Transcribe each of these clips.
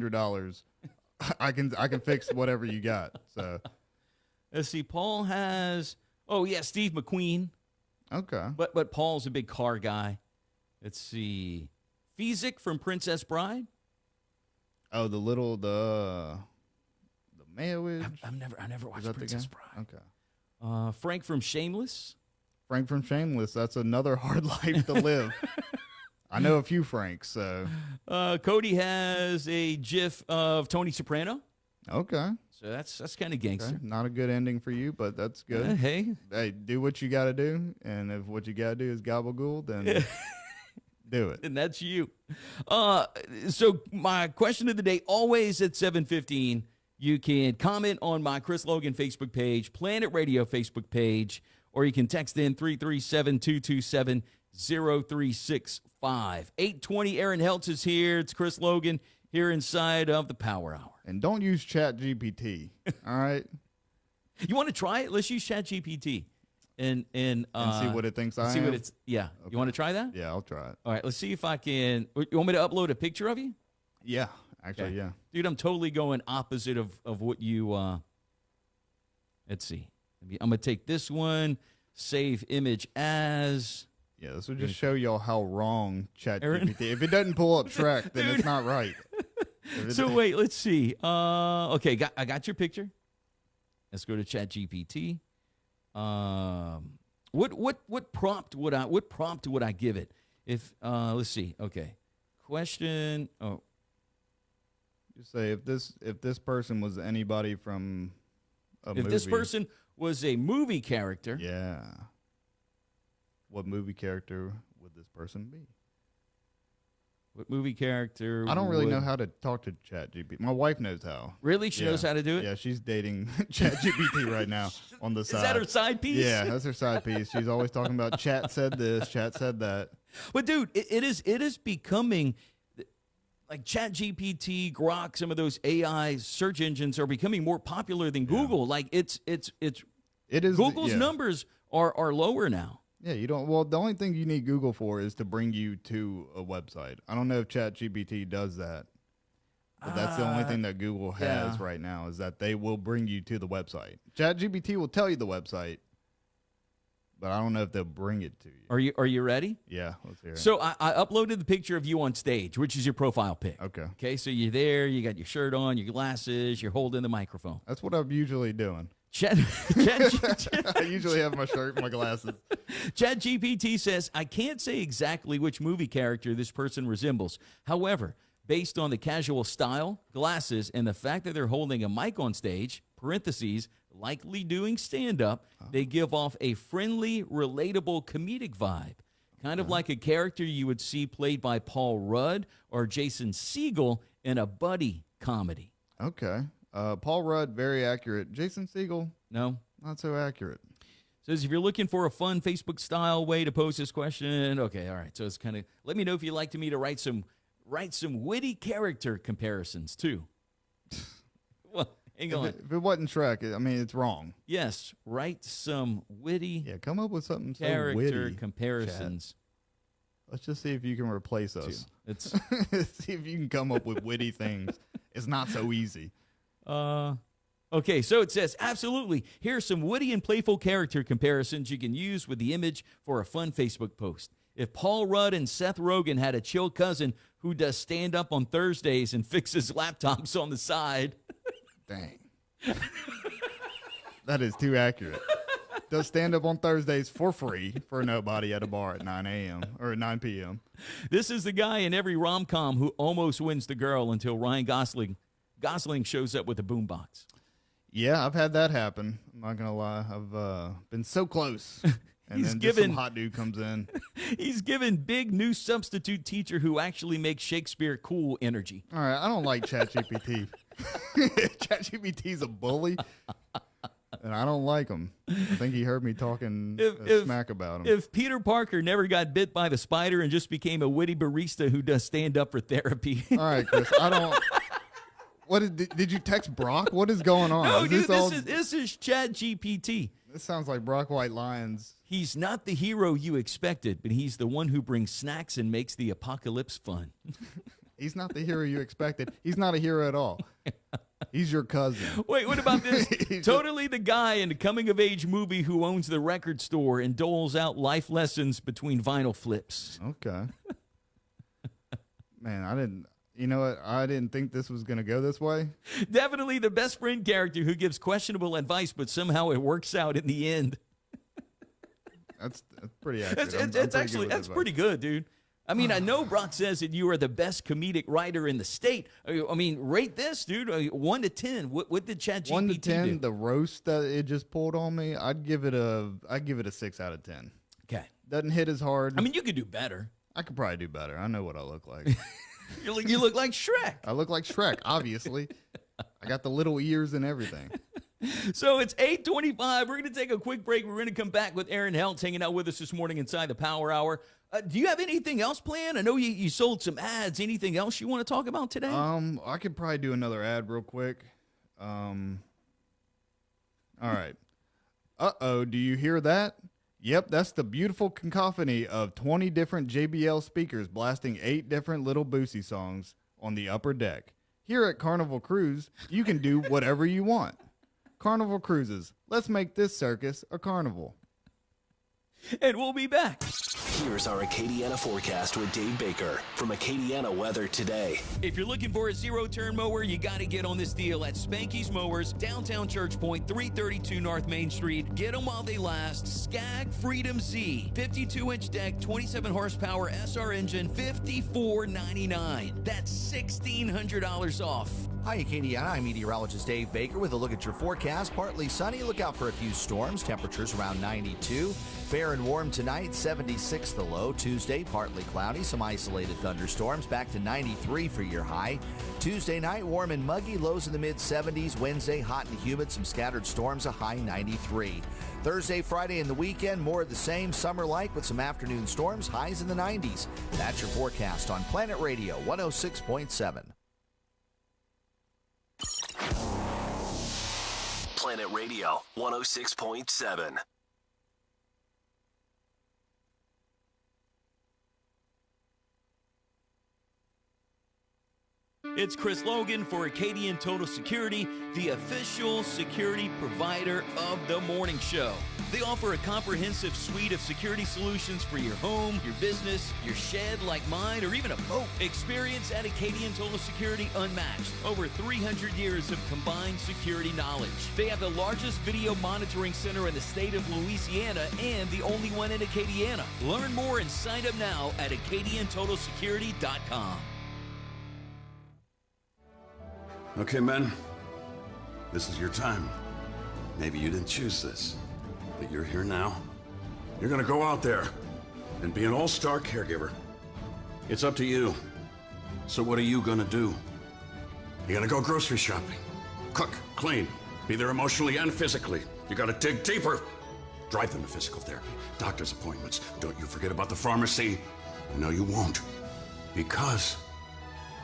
$100, I can fix whatever you got. So let's see. Paul has. Oh yeah, Steve McQueen. okay. But Paul's a big car guy. Let's see. Fezzik from Princess Bride. Oh, the Mayo-ish? I never watched Princess Bride. Okay. Frank from Shameless. Frank from Shameless. That's another hard life to live. I know a few Franks. So Cody has a GIF of Tony Soprano. okay. So that's kind of gangster. Okay. Not a good ending for you, but that's good. Hey, do what you got to do, and if what you got to do is gabagool, then do it. and that's you. So my question of the day, always at 7:15. You can comment on my Chris Logan Facebook page, Planet Radio Facebook page, or you can text in 337-227-0365. 8:20, Aaron Heltz is here. It's Chris Logan here inside of the Power Hour. And don't use ChatGPT, all right? You want to try it? Let's use ChatGPT and see what it thinks I see am? what it's. Yeah, Okay. You want to try that? Yeah, I'll try it. All right, let's see if I can. You want me to upload a picture of you? Yeah, actually, Okay. yeah. Dude, I'm totally going opposite of what you. Let's see. I'm gonna take this one. Save image as. Yeah, this would just show y'all how wrong Aaron? ChatGPT. If it doesn't pull up Shrek, then Dude. it's not right. So wait, let's see. Okay, I got your picture. Let's go to ChatGPT. What prompt would I give it? If let's see. Okay, question. Oh, Just say if this person was anybody from a movie. if this person was a movie character. Yeah. What movie character would this person be? What movie character? I don't really would- know how to talk to ChatGPT. My wife knows how. Really, she knows how to do it. Yeah, she's dating ChatGPT right now on the side. Is that her side piece? Yeah, that's her side piece. She's always talking about chat said this, chat said that. But dude, it is becoming like ChatGPT, Grok, some of those AI search engines are becoming more popular than Google. Like it is Google's yeah. numbers are lower now. Yeah, you don't. Well, the only thing you need Google for is to bring you to a website. I don't know if ChatGPT does that, but that's the only thing that Google has right now is that they will bring you to the website. ChatGPT will tell you the website, but I don't know if they'll bring it to you. Are you ready? Yeah, let's hear it. So I uploaded the picture of you on stage, which is your profile pic. Okay. Okay, so you're there, you got your shirt on, your glasses, you're holding the microphone. That's what I'm usually doing. Chat I usually have my shirt and my glasses. ChatGPT says, I can't say exactly which movie character this person resembles. However, based on the casual style, glasses, and the fact that they're holding a mic on stage, parentheses, likely doing stand-up, they give off a friendly, relatable, comedic vibe. Kind of like a character you would see played by Paul Rudd or Jason Segel in a buddy comedy. Okay. Paul Rudd, very accurate. Jason Segel, No? not so accurate. Says if you're looking for a fun Facebook-style way to pose this question, okay, all right. So it's kind of, let me know if you'd like me to write some witty character comparisons too. Well, hang on. If it wasn't Shrek, I mean, it's wrong. Yes, write some witty Yeah, come up with something so character witty. comparisons. Let's just see if you can replace us. It's See if you can come up with witty things. It's not so easy. okay, so it says, absolutely. Here's some witty and playful character comparisons you can use with the image for a fun Facebook post. If Paul Rudd and Seth Rogen had a chill cousin who does stand-up on Thursdays and fixes laptops on the side. Dang. That is too accurate. Does stand up on Thursdays for free for nobody at a bar at 9 a.m. or 9 p.m. This is the guy in every rom-com who almost wins the girl until Ryan Gosling shows up with a boombox. Yeah, I've had that happen. I'm not going to lie. I've been so close. And He's then given- just some hot dude comes in. He's given big new substitute teacher who actually makes Shakespeare cool energy. All right, I don't like ChatGPT. ChatGPT's a bully, and I don't like him. I think he heard me talking smack about him. If Peter Parker never got bit by the spider and just became a witty barista who does stand-up for therapy. All right, Chris, I don't... Did you text Brock? What is going on? No, Is dude, this all- this is ChatGPT. This sounds like Brock White Lions. He's not the hero you expected, but he's the one who brings snacks and makes the apocalypse fun. He's not the hero you expected. He's not a hero at all. He's your cousin. Wait, what about this? Totally the guy in the coming-of-age movie who owns the record store and doles out life lessons between vinyl flips. Okay. Man, you know what? I didn't think this was going to go this way. Definitely the best friend character who gives questionable advice, but somehow it works out in the end. That's pretty accurate. That's pretty good, dude. I mean, I know Brock says that you are the best comedic writer in the state. I mean, rate this, dude. 1 to 10. What did ChatGPT 1 to 10, do? the roast that it just pulled on me, I'd give it a 6 out of 10. Okay. Doesn't hit as hard. I mean, you could do better. I could probably do better. I know what I look like. You look like Shrek. I look like Shrek, obviously. I got the little ears and everything. So it's 8:25. We're going to take a quick break. We're going to come back with Aaron Heltz hanging out with us this morning inside the Power Hour. Do you have anything else planned? I know you sold some ads. Anything else you want to talk about today? I could probably do another ad real quick. All right. Uh-oh, do you hear that? Yep, that's the beautiful cacophony of 20 different JBL speakers blasting 8 different Little Boosie songs on the upper deck. Here at Carnival Cruise, you can do whatever you want. Carnival Cruises. Let's make this circus a carnival. And we'll be back. Here's our Acadiana forecast with Dave Baker from Acadiana Weather Today. If you're looking for a zero-turn mower, you got to get on this deal at Spanky's Mowers, downtown Church Point, 332 North Main Street. Get them while they last. Skag Freedom Z, 52-inch deck, 27 horsepower SR engine, $54.99. That's $1,600 off. Hi, Acadiana. I'm meteorologist Dave Baker with a look at your forecast. Partly sunny. Look out for a few storms. Temperatures around 92. Fair and warm tonight, 76 the low. Tuesday, partly cloudy. Some isolated thunderstorms. Back to 93 for your high. Tuesday night, warm and muggy. Lows in the mid-70s. Wednesday, hot and humid. Some scattered storms. A high 93. Thursday, Friday, and the weekend, more of the same. Summer-like with some afternoon storms. Highs in the 90s. That's your forecast on Planet Radio 106.7. Planet Radio 106.7. It's Chris Logan for Acadian Total Security, the official security provider of the morning show. They offer a comprehensive suite of security solutions for your home, your business, your shed like mine, or even a boat. Experience at Acadian Total Security unmatched. Over 300 years of combined security knowledge. They have the largest video monitoring center in the state of Louisiana and the only one in Acadiana. Learn more and sign up now at AcadianTotalSecurity.com. Okay, men, this is your time. Maybe you didn't choose this, but you're here now. You're gonna go out there and be an all-star caregiver. It's up to you. So what are you gonna do? You're gonna go grocery shopping, cook, clean, be there emotionally and physically. You gotta dig deeper. Drive them to physical therapy, doctor's appointments. Don't you forget about the pharmacy. No, you won't. Because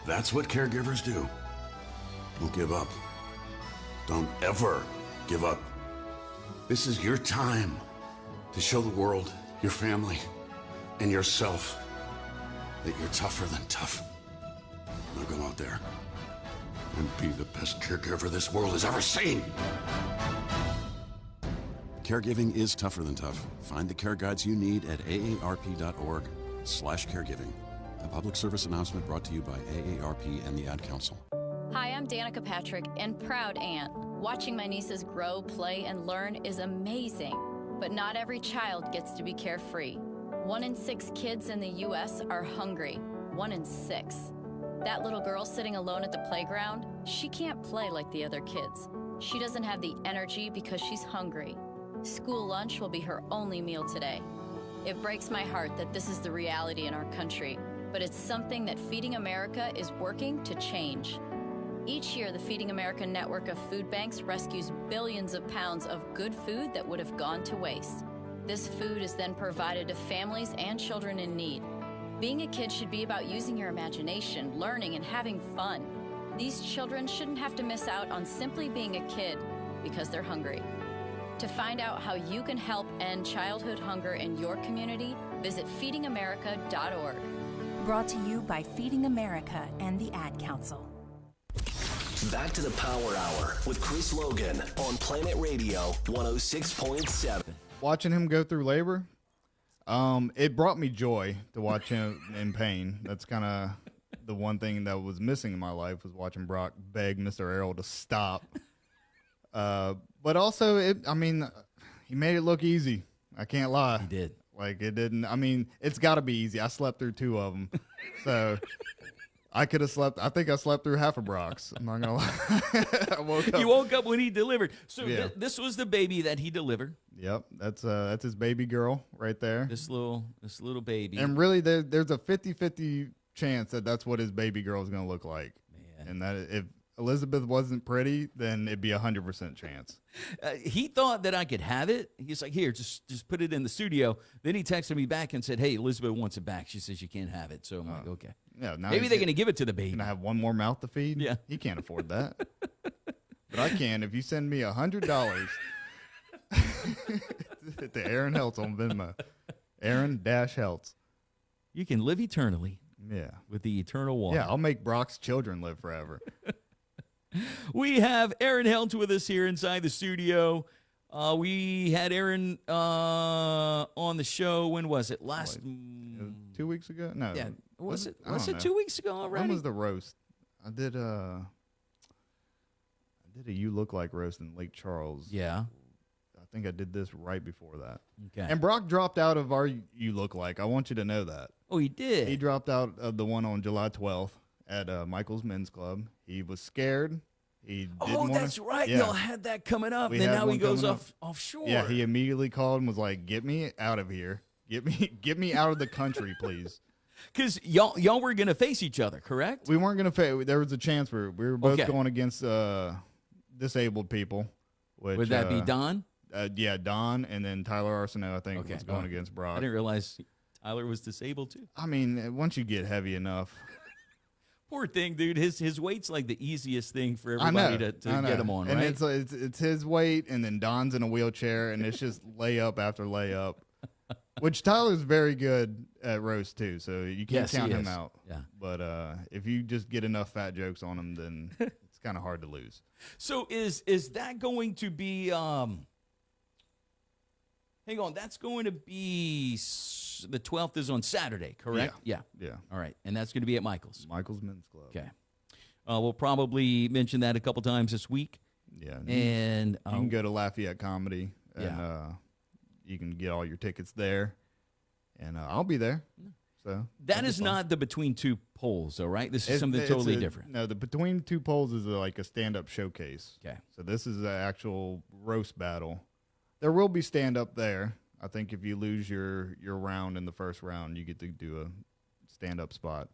that's what caregivers do. Don't give up. Don't ever give up. This is your time to show the world, your family, and yourself that you're tougher than tough. Now go out there and be the best caregiver this world has ever seen. Caregiving is tougher than tough. Find the care guides you need at aarp.org/caregiving. A public service announcement brought to you by AARP and the Ad Council. Hi, I'm Danica Patrick and proud aunt. Watching my nieces grow, play, and learn is amazing. But not every child gets to be carefree. 1 in 6 kids in the U.S. are hungry. 1 in 6. That little girl sitting alone at the playground, she can't play like the other kids. She doesn't have the energy because she's hungry. School lunch will be her only meal today. It breaks my heart that this is the reality in our country, but it's something that Feeding America is working to change. Each year, the Feeding America network of food banks rescues billions of pounds of good food that would have gone to waste. This food is then provided to families and children in need. Being a kid should be about using your imagination, learning, and having fun. These children shouldn't have to miss out on simply being a kid because they're hungry. To find out how you can help end childhood hunger in your community, visit feedingamerica.org. Brought to you by Feeding America and the Ad Council. Back to the Power Hour with Chris Logan on Planet Radio 106.7. Watching him go through labor, it brought me joy to watch him in pain. That's kind of the one thing that was missing in my life, was watching Brock beg Mr. Errol to stop. But also, he made it look easy. I can't lie. He did. Like, it didn't. I mean, it's got to be easy. I slept through 2 of them. So I could have slept. I think I slept through half of Brock's. I'm not going to lie. I woke up. You woke up when he delivered. So Yeah. this was the baby that he delivered. Yep. That's his baby girl right there. This little baby. And really, there's a 50-50 chance that that's what his baby girl is going to look like. Man. And that if Elizabeth wasn't pretty, then it'd be 100% chance. He thought that I could have it. He's like, here, just put it in the studio. Then he texted me back and said, hey, Elizabeth wants it back. She says you can't have it. So I'm like, okay. Yeah. Now Maybe they're going to give it to the baby. Can I have one more mouth to feed? Yeah. He can't afford that. But I can if you send me $100 to Aaron Heltz on Venmo. Aaron-Heltz. You can live eternally Yeah. with the eternal water. Yeah, I'll make Brock's children live forever. We have Aaron Heltz with us here inside the studio. We had Aaron on the show. When was it? 2 weeks ago? No. Yeah. Was it I don't know. 2 weeks ago already? When was the roast? I did a You Look Like roast in Lake Charles. Yeah. I think I did this right before that. Okay. And Brock dropped out of our You Look Like. I want you to know that. Oh, he did? He dropped out of the one on July 12th at Michael's Men's Club. He was scared. He didn't that's right. Yeah. Y'all had that coming up. We Then had now he one goes coming offshore. Yeah, he immediately called and was like, "Get me out of here. Get me out of the country, please." Because y'all were going to face each other, correct? We weren't going to face. There was a chance we were both Okay. going against disabled people. Which, Would that be Don? Yeah, Don, and then Tyler Arsenault, I think, was going against Brock. I didn't realize Tyler was disabled too. I mean, once you get heavy enough. Poor thing, dude. His weight's like the easiest thing for I everybody know, to get him on, and right? it's his weight, and then Don's in a wheelchair, and it's just layup after layup. Which Tyler's very good at roast too, so you can't count him out. Yeah. But if you just get enough fat jokes on him, then it's kind of hard to lose. So is that going to be? Hang on, that's going to be the 12th is on Saturday, correct? Yeah. All right, and that's going to be at Michael's. Michael's Men's Club. Okay. We'll probably mention that a couple times this week. Yeah. And you can go to Lafayette Comedy, and you can get all your tickets there, and I'll be there. So that is not the Between Two Poles, though, right? This is something totally different. No, the Between Two Poles is like a stand-up showcase. Okay. So this is an actual roast battle. There will be stand-up there. I think if you lose your round in the first round, you get to do a stand-up spot,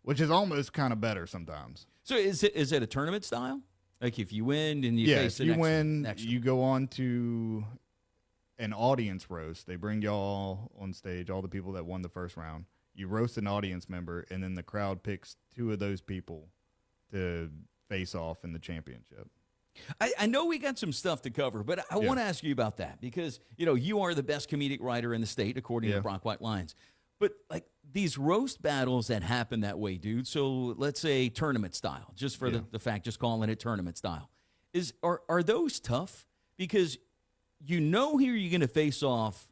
which is almost kind of better sometimes. So is it a tournament style? Like if you win and you face if you win, you go on to an audience roast. They bring y'all on stage, all the people that won the first round. You roast an audience member, and then the crowd picks 2 of those people to face off in the championship. I know we got some stuff to cover, but I want to ask you about that because, you are the best comedic writer in the state, according to Brock White Lines. But, like, these roast battles that happen that way, dude, so let's say tournament style, just for the fact, just calling it tournament style, are those tough? Because here you're going to face off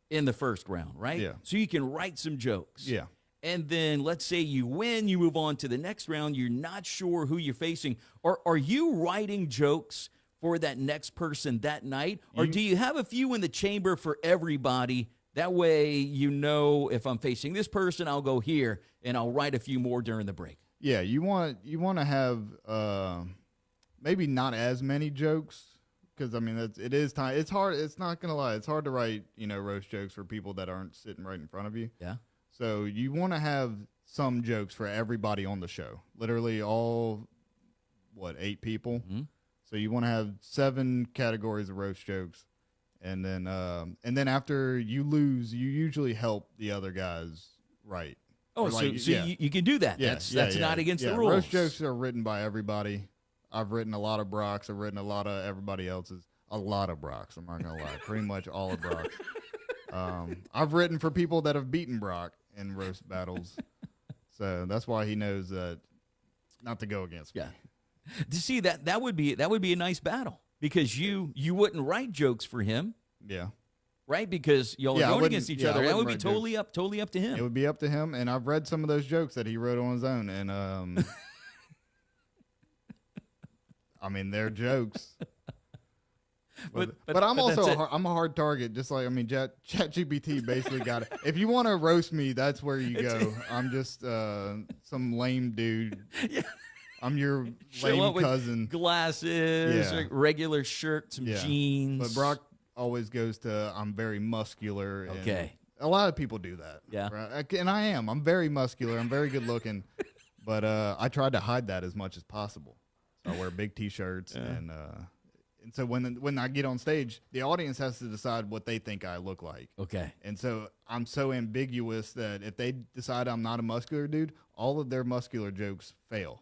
in the first round, right? Yeah. So you can write some jokes. Yeah. And then let's say you win, you move on to the next round. You're not sure who you're facing. Are you writing jokes for that next person that night? Or do you have a few in the chamber for everybody? That way, if I'm facing this person, I'll go here and I'll write a few more during the break. Yeah, you want to have maybe not as many jokes because it is time. It's hard. It's not gonna lie. It's hard to write roast jokes for people that aren't sitting right in front of you. Yeah. So you want to have some jokes for everybody on the show. Literally all 8 people. Mm-hmm. So you want to have 7 categories of roast jokes, and then after you lose, you usually help the other guys write. Oh, you can do that. Yeah, that's not against the rules. Roast jokes are written by everybody. I've written a lot of Brock's. I've written a lot of everybody else's. A lot of Brock's. I'm not gonna lie. Pretty much all of Brock's. I've written for people that have beaten Brock in roast battles. So that's why he knows that not to go against me. Yeah. To see that would be a nice battle because you wouldn't write jokes for him. Yeah. Right? Because y'all are going against each other. That would be totally up to him. It would be up to him, and I've read some of those jokes that he wrote on his own, and I mean, they're jokes. But I'm also I'm a hard target, just like ChatGPT basically got it. If you want to roast me, that's where you go. I'm just some lame dude. Yeah. I'm your lame cousin. Glasses, regular shirt, some jeans. But Brock always goes to I'm very muscular. Okay. A lot of people do that. Yeah. Right? And I am. I'm very muscular. I'm very good looking. But I tried to hide that as much as possible. So I wear big T-shirts and so when I get on stage, the audience has to decide what they think I look like. Okay. And so I'm so ambiguous that if they decide I'm not a muscular dude, all of their muscular jokes fail.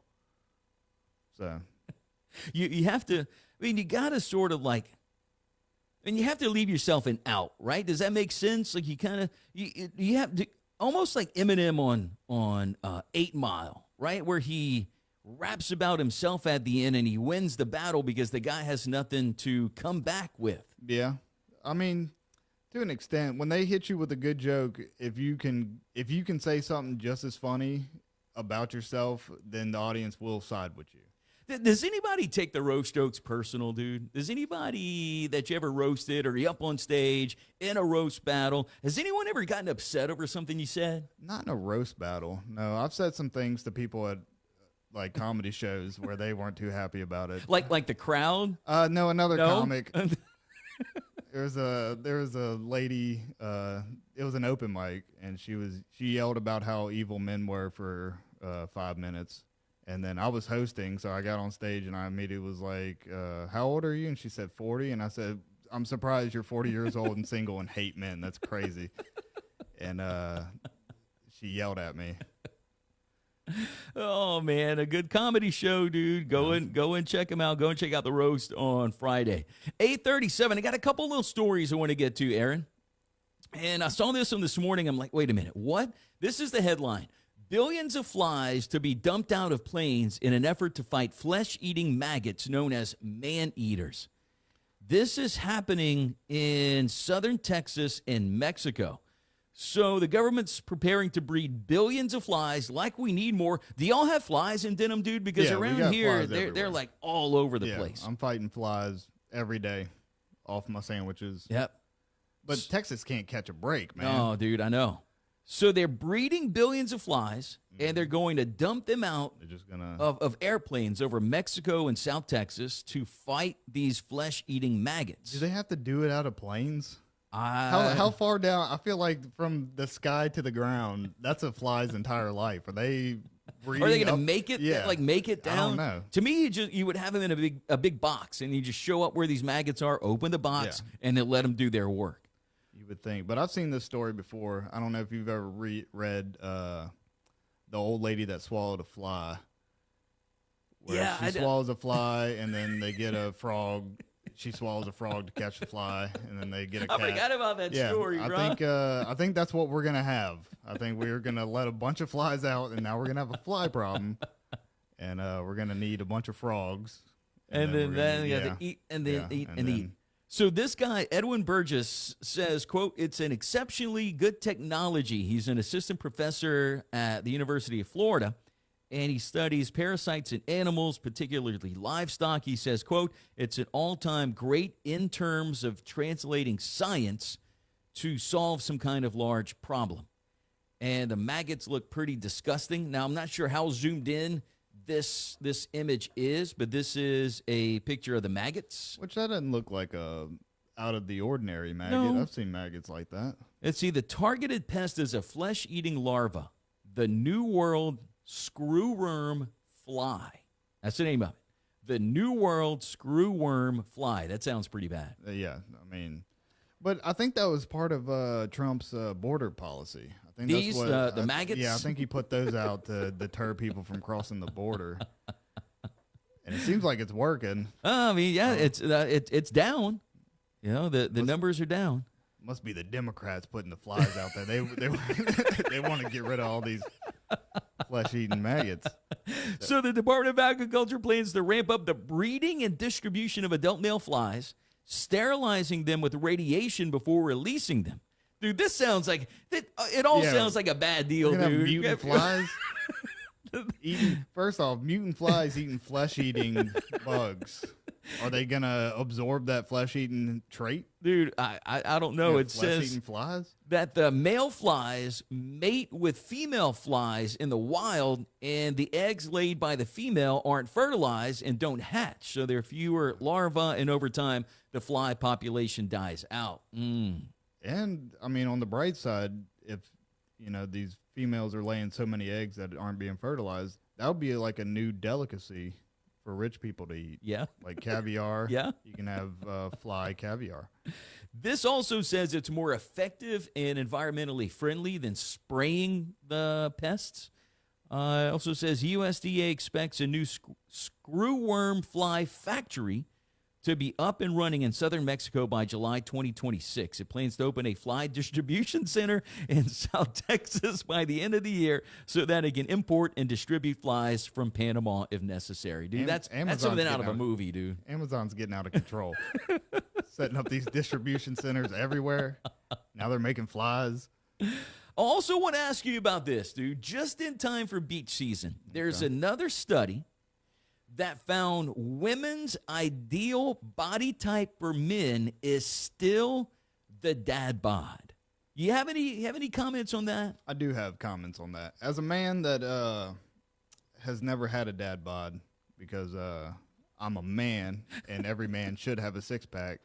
So you have to. I mean, you got to sort of like. And you have to leave yourself an out, right? Does that make sense? Like you kind of you have to almost like Eminem on 8 Mile, right, where he raps about himself at the end and he wins the battle because the guy has nothing to come back with. Yeah. I mean, to an extent, when they hit you with a good joke, if you can say something just as funny about yourself, then the audience will side with you. Does anybody take the roast jokes personal, dude? Does anybody that you ever roasted or you up on stage in a roast battle, has anyone ever gotten upset over something you said? Not in a roast battle. No, I've said some things to people at like comedy shows where they weren't too happy about it. Like the crowd? No, another comic. There was a lady, it was an open mic, and she yelled about how evil men were for 5 minutes. And then I was hosting, so I got on stage and I immediately was like, how old are you? And she said 40. And I said, I'm surprised you're 40 years old and single and hate men. That's crazy. And she yelled at me. Oh, man, a good comedy show, dude. Go and check them out. Go and check out the roast on Friday. 8:37. I got a couple little stories I want to get to, Aaron. And I saw this one this morning. I'm like, wait a minute. What? This is the headline. Billions of flies to be dumped out of planes in an effort to fight flesh-eating maggots known as man-eaters. This is happening in southern Texas and Mexico. So the government's preparing to breed billions of flies like we need more. Do y'all have flies in Denham, dude? Because around here, they're like all over the place. I'm fighting flies every day off my sandwiches. Yep. But Texas can't catch a break, man. Oh, dude, I know. So they're breeding billions of flies, and they're going to dump them out of airplanes over Mexico and South Texas to fight these flesh-eating maggots. Do they have to do it out of planes? How far down? I feel like from the sky to the ground, that's a fly's entire life. Are they breeding? Are they going to make it? Yeah. Like make it down? I don't know. To me, you would have them in a big box, and you just show up where these maggots are, open the box, and then let them do their work. You would think, but I've seen this story before. I don't know if you've ever read the old lady that swallowed a fly. Where she swallows a fly, and then they get a frog. She swallows a frog to catch the fly, and then they get a cat. I forgot about that story, bro. I think that's what we're gonna have. I think we're gonna let a bunch of flies out, and now we're gonna have a fly problem, and we're gonna need a bunch of frogs, and then you have to eat and eat. So this guy, Edwin Burgess, says, quote, it's an exceptionally good technology. He's an assistant professor at the University of Florida, and he studies parasites in animals, particularly livestock. He says, quote, it's an all-time great in terms of translating science to solve some kind of large problem. And the maggots look pretty disgusting. Now, I'm not sure how zoomed in this image is, but this is a picture of the maggots. Which that doesn't look like a out of the ordinary maggot. No. I've seen maggots like that. Let's see. The targeted pest is a flesh-eating larva, the New World screwworm fly. That's the name of it. The New World screwworm fly. That sounds pretty bad. Yeah, I mean, but I think that was part of Trump's border policy. I think that's the maggots? Yeah, I think he put those out to deter people from crossing the border. And it seems like it's working. I mean, yeah, it's down. You know, the numbers are down. Must be the Democrats putting the flies out there. They want to get rid of all these flesh-eating maggots. So the Department of Agriculture plans to ramp up the breeding and distribution of adult male flies, sterilizing them with radiation before releasing them. Dude, this sounds like it all sounds like a bad deal, You're gonna have dude. mutant flies. First off, mutant flies eating flesh-eating bugs. Are they gonna absorb that flesh-eating trait? Dude, I don't know. It says flesh-eating flies that the male flies mate with female flies in the wild, and the eggs laid by the female aren't fertilized and don't hatch. So there are fewer larvae, and over time, the fly population dies out. And I mean, on the bright side, if these females are laying so many eggs that aren't being fertilized, that would be like a new delicacy for rich people to eat. Yeah. Like caviar. Yeah. You can have fly caviar. This also says it's more effective and environmentally friendly than spraying the pests. It also says USDA expects a new screwworm fly factory to be up and running in southern Mexico by July 2026. It plans to open a fly distribution center in South Texas by the end of the year so that it can import and distribute flies from Panama if necessary. Dude, that's something out of a movie, dude. Amazon's getting out of control. Setting up these distribution centers everywhere. Now they're making flies. I also want to ask you about this, dude. Just in time for beach season, there's another study that found women's ideal body type for men is still the dad bod. You have any comments on that? I do have comments on that. As a man that has never had a dad bod, because I'm a man and every man should have a six-pack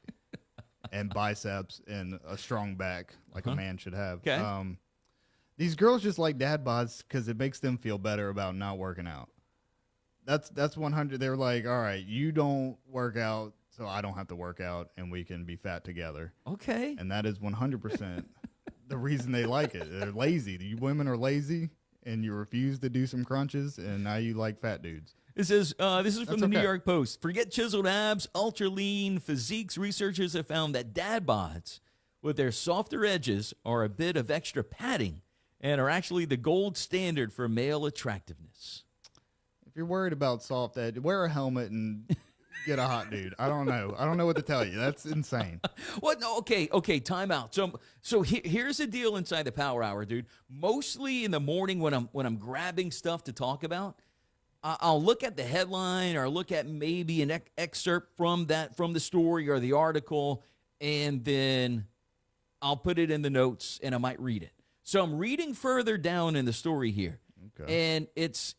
and biceps and a strong back like a man should have. Okay. These girls just like dad bods because it makes them feel better about not working out. That's 100. They're like, all right, you don't work out, so I don't have to work out, and we can be fat together. Okay. And that is 100% the reason they like it. They're lazy. You women are lazy, and you refuse to do some crunches, and now you like fat dudes. It says, this is from the New okay. York Post. Forget chiseled abs, ultra lean physiques. Researchers have found that dad bods with their softer edges are a bit of extra padding and are actually the gold standard for male attractiveness. If you're worried about soft edge, wear a helmet and get a hot dude. I don't know. I don't know what to tell you. That's insane. What? No, okay, time out. So here's the deal inside the Power Hour, dude. Mostly in the morning when I'm grabbing stuff to talk about, I'll look at the headline or look at maybe an excerpt from the story or the article, and then I'll put it in the notes and I might read it. So I'm reading further down in the story here. Okay. And it's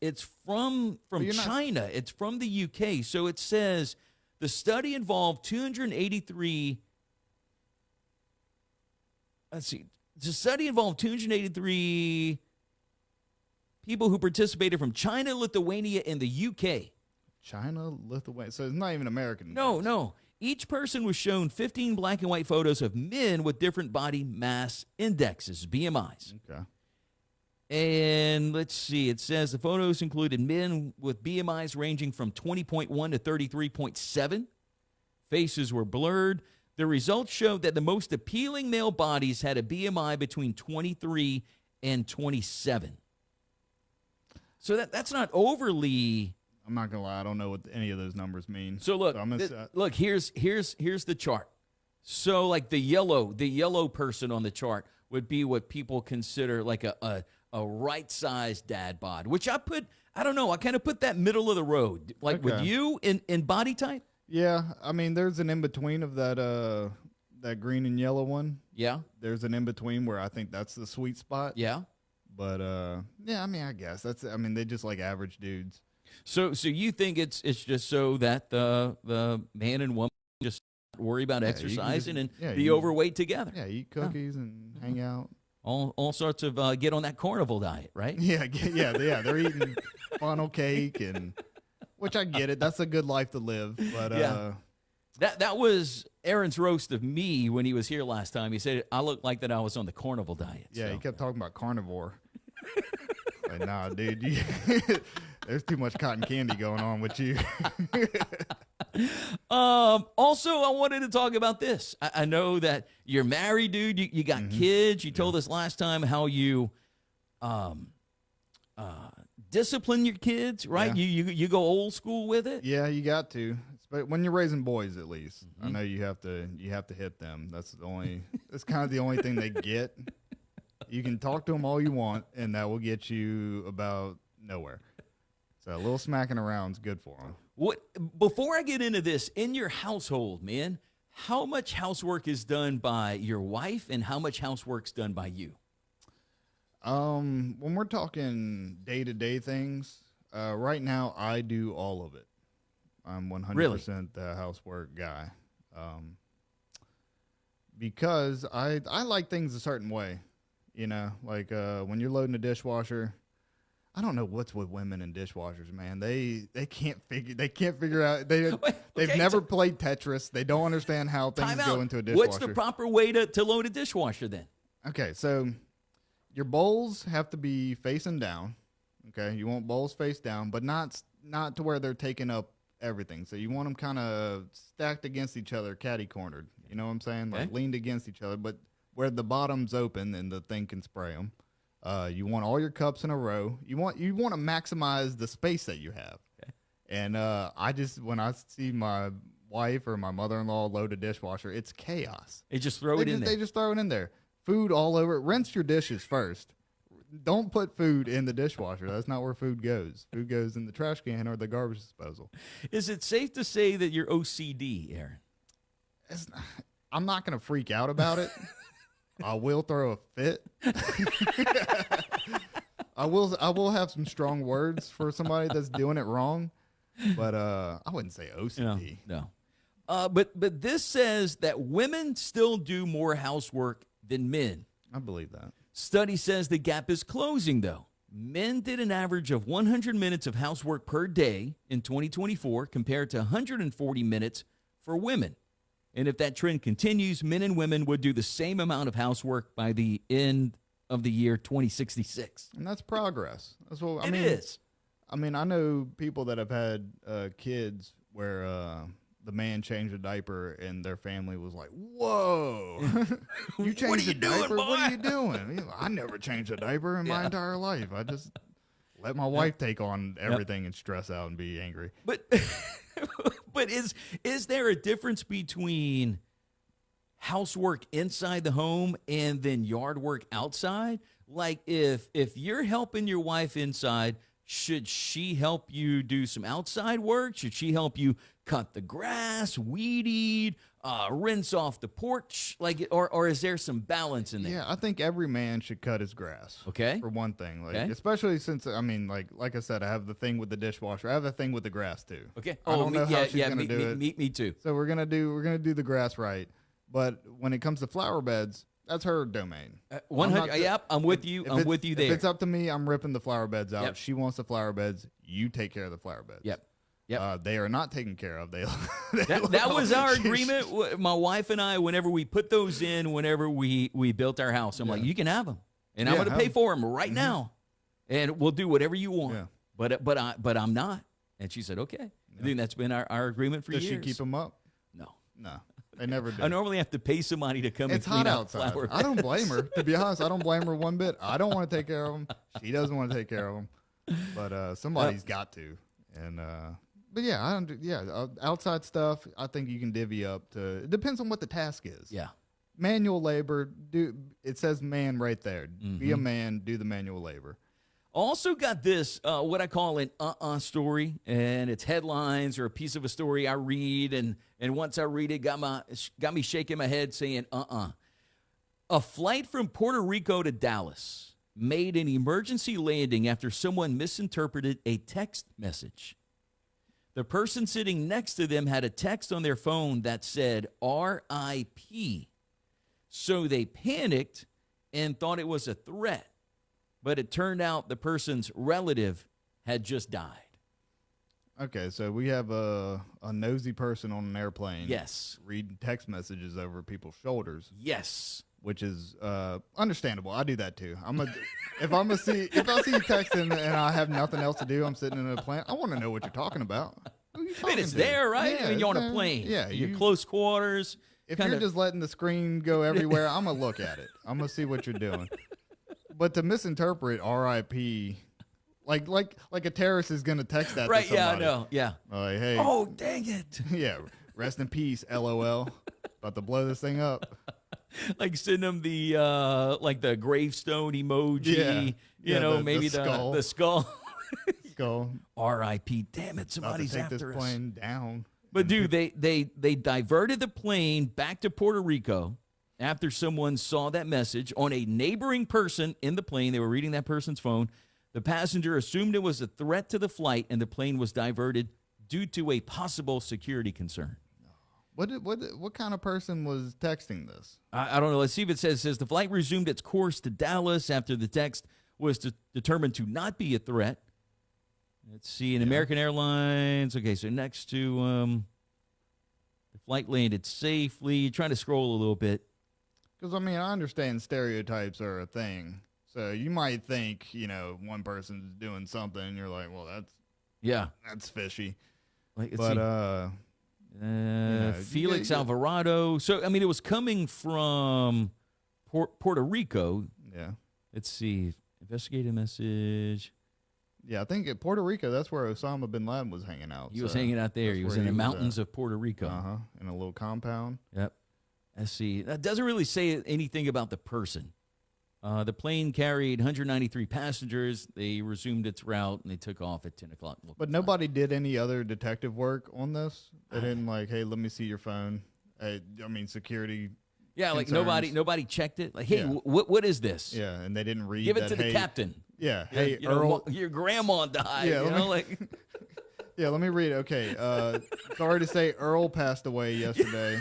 from China. It's from the UK. So it says the study involved 283. Let's see. The study involved 283 people who participated from China, Lithuania, and the UK. China, Lithuania. So it's not even American. No. Each person was shown 15 black and white photos of men with different body mass indexes, BMIs. Okay. And let's see. It says the photos included men with BMIs ranging from 20.1 to 33.7. Faces were blurred. The results showed that the most appealing male bodies had a BMI between 23 and 27. So that's not overly. I'm not gonna lie. I don't know what any of those numbers mean. So look. Here's the chart. So like the yellow person on the chart would be what people consider like a right-sized dad bod, which I don't know, I kind of put that middle of the road. Like with you in body type? Yeah, I mean, there's an in-between of that green and yellow one. Yeah. There's an in-between where I think that's the sweet spot. Yeah. But, yeah, I mean, I guess. they just like average dudes. So you think it's just so that the man and woman just worry about exercising and be overweight together? Yeah, eat cookies and hang out. All sorts of get on that carnival diet, right? Yeah. They're eating funnel cake, and which I get it. That's a good life to live. But that was Aaron's roast of me when he was here last time. He said I looked like that I was on the carnival diet. Yeah, he kept talking about carnivore. Like, nah, dude, there's too much cotton candy going on with you. Also, I wanted to talk about this. I know that you're married, dude. You got kids. You told us last time how you discipline your kids, right? Yeah. You go old school with it. Yeah, you got to. But when you're raising boys, at least, I know you have to hit them. That's kind of the only thing they get. You can talk to them all you want, and that will get you about nowhere. So a little smacking around is good for them. Before I get into this, in your household, man, how much housework is done by your wife, and how much housework's done by you? When we're talking day-to-day things, right now I do all of it. I'm 100% the housework guy. Because I like things a certain way, you know, like when you're loading a dishwasher. I don't know what's with women and dishwashers, man. They can't figure out. They've never played Tetris. They don't understand how things go into a dishwasher. What's the proper way to load a dishwasher then? Okay, so your bowls have to be facing down. Okay, you want bowls face down, but not to where they're taking up everything. So you want them kind of stacked against each other, catty-cornered. You know what I'm saying? Like leaned against each other, but where the bottom's open and the thing can spray them. You want all your cups in a row. You want to maximize the space that you have. Okay. And when I see my wife or my mother-in-law load a dishwasher, it's chaos. They just throw it in there. They just throw it in there. Food all over it. Rinse your dishes first. Don't put food in the dishwasher. That's not where food goes. Food goes in the trash can or the garbage disposal. Is it safe to say that you're OCD, Aaron? I'm not going to freak out about it. I will throw a fit. I will have some strong words for somebody that's doing it wrong, but I wouldn't say OCD. No. But this says that women still do more housework than men. I believe that. Study says the gap is closing, though. Men did an average of 100 minutes of housework per day in 2024 compared to 140 minutes for women. And if that trend continues, men and women would do the same amount of housework by the end of the year 2066. And that's progress. That's what It is. I mean, I know people that have had kids where the man changed a diaper and their family was like, "Whoa, you changed a diaper? What are you doing?" I never changed a diaper in my entire life. I just let my wife take on everything and stress out and be angry. But but is there a difference between housework inside the home and then yard work outside? Like if you're helping your wife inside, should she help you do some outside work? Should she help you cut the grass, weed eat, rinse off the porch? Like, or is there some balance in there? Yeah, I think every man should cut his grass. Okay. For one thing, like Okay. especially since I mean, like I said, I have the thing with the dishwasher. I have a thing with the grass too. Okay. I don't know how she's gonna me, do me, it. Me too. So we're gonna do the grass right. But when it comes to flower beds, that's her domain. 100. Yep, I'm with you. I'm with you there. If it's up to me, I'm ripping the flower beds out. Yep. She wants the flower beds. You take care of the flower beds. Yep. They are not taken care of. That was our agreement. My wife and I, whenever we put those in, whenever we built our house, I'm like, you can have them, and I'm going to pay for them right now, and we'll do whatever you want. Yeah. But I'm not. And she said, okay. I think that's been our agreement for Does years. she keep them up? No. They never do. I normally have to pay somebody to come It's and clean hot out outside. flower I don't beds. blame her. To be honest, I don't blame her one bit. I don't want to take care of them. She doesn't want to take care of them. But somebody's got to. And but yeah, outside stuff, I think you can divvy up to. It depends on what the task is. Yeah. Manual labor. It says man right there. Be a man. Do the manual labor. Also got this, what I call an story, and it's headlines or a piece of a story I read, and once I read it, got me shaking my head saying, A flight from Puerto Rico to Dallas made an emergency landing after someone misinterpreted a text message. The person sitting next to them had a text on their phone that said RIP. So they panicked and thought it was a threat. But it turned out the person's relative had just died. Okay, so we have a nosy person on an airplane. Yes. Reading text messages over people's shoulders. Yes. Which is understandable. I do that too. If I see you texting and I have nothing else to do, I'm sitting in a plane. I want to know what you're talking about. Who are you I mean, it's to? there, right? Yeah, I mean, you're on it's a there. plane. Yeah, you're close quarters. If you're just letting the screen go everywhere, I'm gonna look at it. I'm gonna see what you're doing. But to misinterpret RIP Like a terrorist is gonna text that Right? to somebody. Yeah, I know. Yeah. Like, hey, Oh, dang it! yeah, rest in peace, LOL. About to blow this thing up. Like send them the like the gravestone emoji. Yeah. You Yeah, know, the maybe skull. the skull. Skull. R.I.P. Damn it! About to Somebody's take after this us. plane down. But dude, they diverted the plane back to Puerto Rico after someone saw that message on a neighboring person in the plane. They were reading that person's phone. The passenger assumed it was a threat to the flight, and the plane was diverted due to a possible security concern. What kind of person was texting this? I don't know. Let's see if it says the flight resumed its course to Dallas after the text was determined to not be a threat. Let's see. In American Airlines. Okay, so next to the flight landed safely. You're trying to scroll a little bit. Because, I mean, I understand stereotypes are a thing. So you might think, one person's doing something, and you're like, well, that's fishy. Like, let's But, see. Felix Alvarado. So, I mean, it was coming from Puerto Rico. Yeah. Let's see. Investigative message. Yeah, I think at Puerto Rico, that's where Osama bin Laden was hanging out. He was hanging out there. that's He was where in the he was mountains at. of Puerto Rico. Uh-huh, in a little compound. Yep. Let's see. That doesn't really say anything about the person. The plane carried 193 passengers. They resumed its route, and they took off at 10 o'clock. But nobody did any other detective work on this? They didn't like, hey, let me see your phone. Security. Yeah, like concerns. nobody checked it. Like, hey, Yeah. what is this? Yeah, and they didn't read Give it that, to the hey, captain. Yeah, hey, You know, Earl. your grandma died. Yeah, you let know, me- like Yeah, let me read it. Okay, sorry to say Earl passed away yesterday.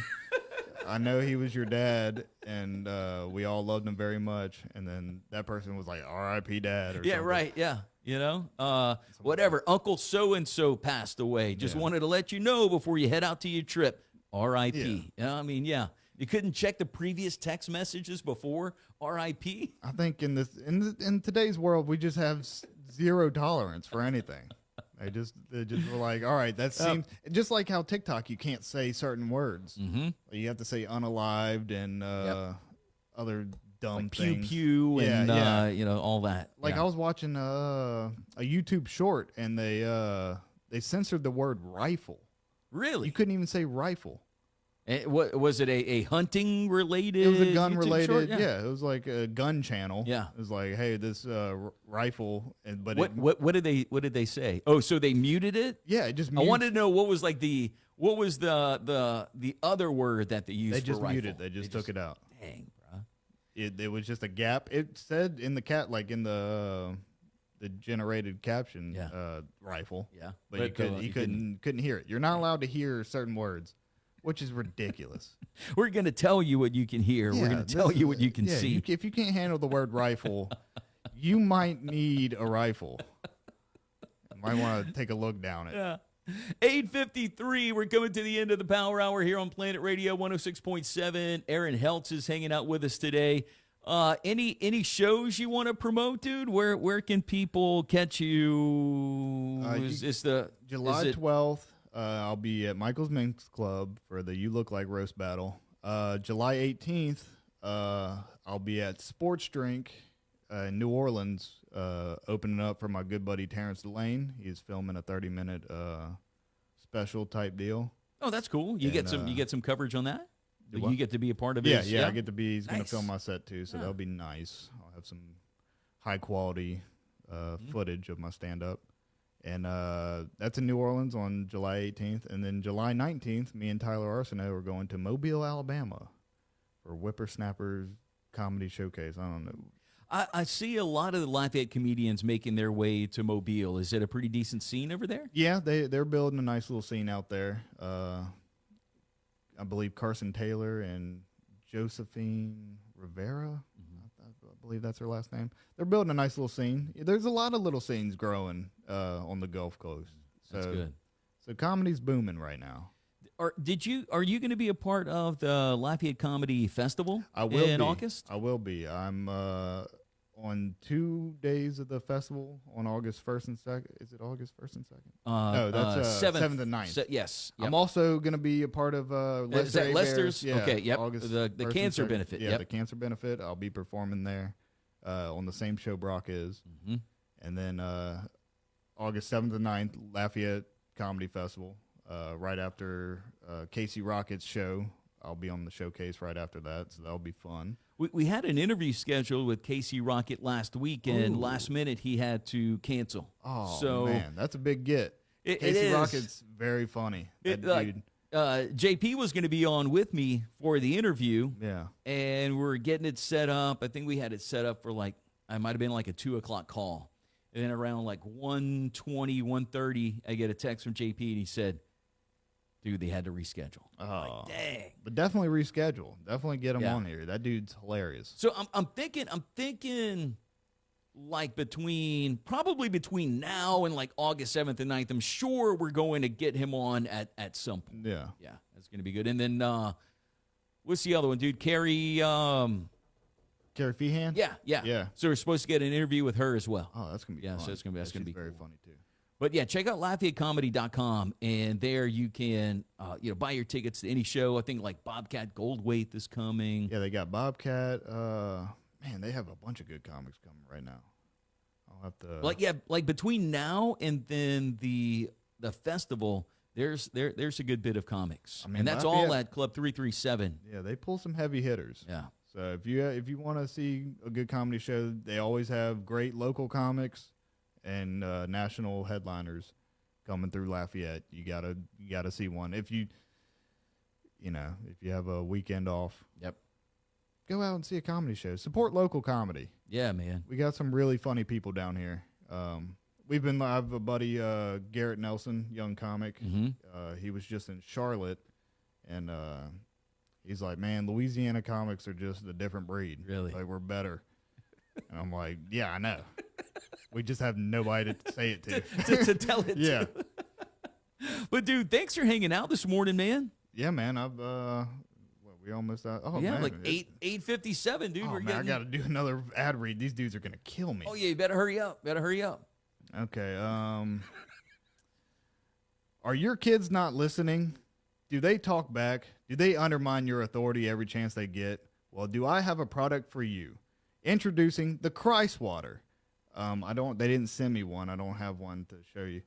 I know he was your dad, and we all loved him very much. And then that person was like, R.I.P. Dad. Or yeah, something. right, yeah. You know, whatever. Uncle so and so passed away. Just wanted to let you know before you head out to your trip. R.I.P. Yeah. You know, I mean, yeah. You couldn't check the previous text messages before R.I.P. I think in today's world, we just have zero tolerance for anything. They just were like, all right, that seems just like how TikTok, you can't say certain words. Mm-hmm. You have to say unalived and other dumb Like pew things. pew and Yeah. you know, all that. Like yeah. I was watching a YouTube short, and they censored the word rifle. Really? You couldn't even say rifle. What was it? A hunting related? It was a gun YouTube related. short? Yeah, it was like a gun channel. Yeah. It was like, hey, this rifle, but What did they say? Oh, so they muted it? yeah, it just I wanted to know what was the other word that they used. they just for rifle. muted. They just took it out. Dang, bro. It was just a gap. It said in the in the generated caption, rifle. Yeah, but you couldn't hear it. You're not allowed to hear certain words, which is ridiculous. We're going to tell you what you can hear. We're going to tell you what you can see. If you can't handle the word rifle, you might need a rifle. You might want to take a look down it. Yeah. 8:53. We're coming to the end of the Power Hour here on Planet Radio 106.7. Aaron Heltz is hanging out with us today. Any shows you want to promote, dude? Where can people catch you? July 12th. I'll be at Michael's Minx Club for the You Look Like roast battle. July 18th, I'll be at Sports Drink in New Orleans, opening up for my good buddy Terrence Delane. He's filming a 30-minute special type deal. Oh, that's cool. You get some coverage on that. what? You get to be a part of Yeah, his. yeah, I get to be. He's going to Nice. film my set too, so that'll be nice. I'll have some high quality footage of my stand up. And that's in New Orleans on July 18th. And then July 19th, me and Tyler Arsenault are going to Mobile, Alabama for Whippersnappers Comedy Showcase. I don't know. I see a lot of the Lafayette comedians making their way to Mobile. Is it a pretty decent scene over there? Yeah, they're building a nice little scene out there. I believe Carson Taylor and Josephine Rivera. I believe that's her last name. They're building a nice little scene. There's a lot of little scenes growing on the Gulf Coast. So, That's good. So comedy's booming right now. Are you going to be a part of the Lafayette Comedy Festival I will in be. August? I will be. I'm on 2 days of the festival on August 1st and 2nd. Is it August 1st and 2nd? No, that's 7th and 9th. Yes. Yep. I'm also going to be a part of Lester Is that A. Lester's? Bear's, Okay, yep. August The 1st and cancer 2nd. benefit, Yeah, yep. the cancer benefit. I'll be performing there on the same show Brock is. Mhm. And then August 7th and 9th, Lafayette Comedy Festival. Right after Casey Rocket's show. I'll be on the showcase right after that, so that'll be fun. We had an interview scheduled with Casey Rocket last week, and last minute he had to cancel. Oh, so, man, that's a big get. Casey it is. Rocket's very funny. That dude. JP was going to be on with me for the interview. Yeah. And we're getting it set up. I think we had it set up for I might have been like a 2 o'clock call. And then around like 1:20, 1:30, I get a text from JP, and he said, dude, they had to reschedule. Oh, dang. But definitely reschedule. Definitely get him on here. That dude's hilarious. So I'm thinking like probably between now and like August 7th and 9th, I'm sure we're going to get him on at some point. Yeah. Yeah, that's going to be good. And then what's the other one, dude? Carrie Feehan? Yeah. So we're supposed to get an interview with her as well. Oh, that's going to be fun. So that's going to be very cool. funny, too. But, yeah, check out LafayetteComedy.com, and there you can buy your tickets to any show. I think, like, Bobcat Goldthwait is coming. Yeah, they got Bobcat. Man, they have a bunch of good comics coming right now. I'll have to... Like between now and then the festival, there's a good bit of comics. I mean, and that's all at Club 337. Yeah, they pull some heavy hitters. Yeah. So if you want to see a good comedy show, they always have great local comics and national headliners coming through Lafayette. You gotta see one. If you have a weekend off, go out and see a comedy show. Support local comedy. Yeah, man. We got some really funny people down here. I have a buddy, Garrett Nelson, young comic. Mm-hmm. He was just in Charlotte, and he's like, man, Louisiana comics are just a different breed. Really? Like, we're better. And I'm like, yeah, I know. We just have nobody to say it to. to tell it yeah. to. But, dude, thanks for hanging out this morning, man. Yeah, man. We almost out. Oh, yeah, man. like 8:57, dude. Oh, man, I got to do another ad read. These dudes are going to kill me. Oh, yeah, you better hurry up. Okay. Are your kids not listening? Do they talk back? Do they undermine your authority every chance they get? Well, do I have a product for you? Introducing the Christ Water. They didn't send me one. I don't have one to show you.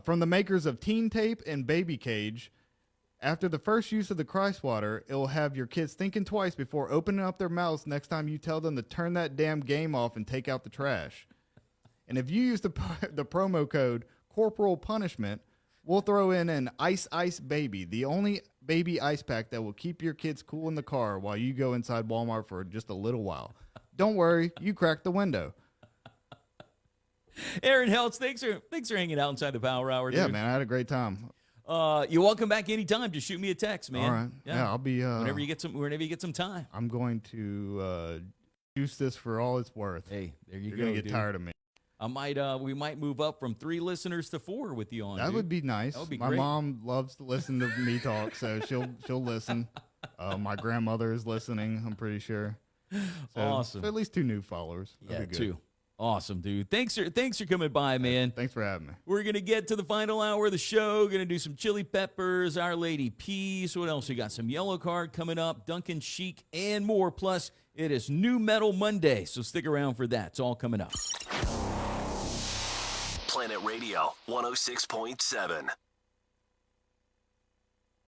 From the makers of Teen Tape and Baby Cage, after the first use of the Christ Water, it will have your kids thinking twice before opening up their mouths next time you tell them to turn that damn game off and take out the trash. And if you use the promo code Corporal Punishment, we'll throw in an Ice Ice Baby, the only baby ice pack that will keep your kids cool in the car while you go inside Walmart for just a little while. Don't worry, you cracked the window. Aaron Heltz, thanks for hanging out inside the Power Hour, dude. Yeah, man, I had a great time. You're welcome back anytime. Just shoot me a text, man. All right. Yeah, I'll be whenever you get some time. I'm going to juice this for all it's worth. Hey, there you You're go. gonna get tired of me. We might move up from 3 listeners to 4 with you on. That would be nice. That would be My great. mom loves to listen to me talk, so she'll listen. My grandmother is listening, I'm pretty sure. So, awesome. So at least 2 new followers. That'd be good. 2. Awesome, dude. Thanks for coming by, man. Thanks for having me. We're going to get to the final hour of the show. Going to do some chili peppers, Our Lady Peas. What else? We got some Yellow Card coming up, Duncan Chic, and more. Plus, it is New Metal Monday, so stick around for that. It's all coming up. Planet Radio 106.7.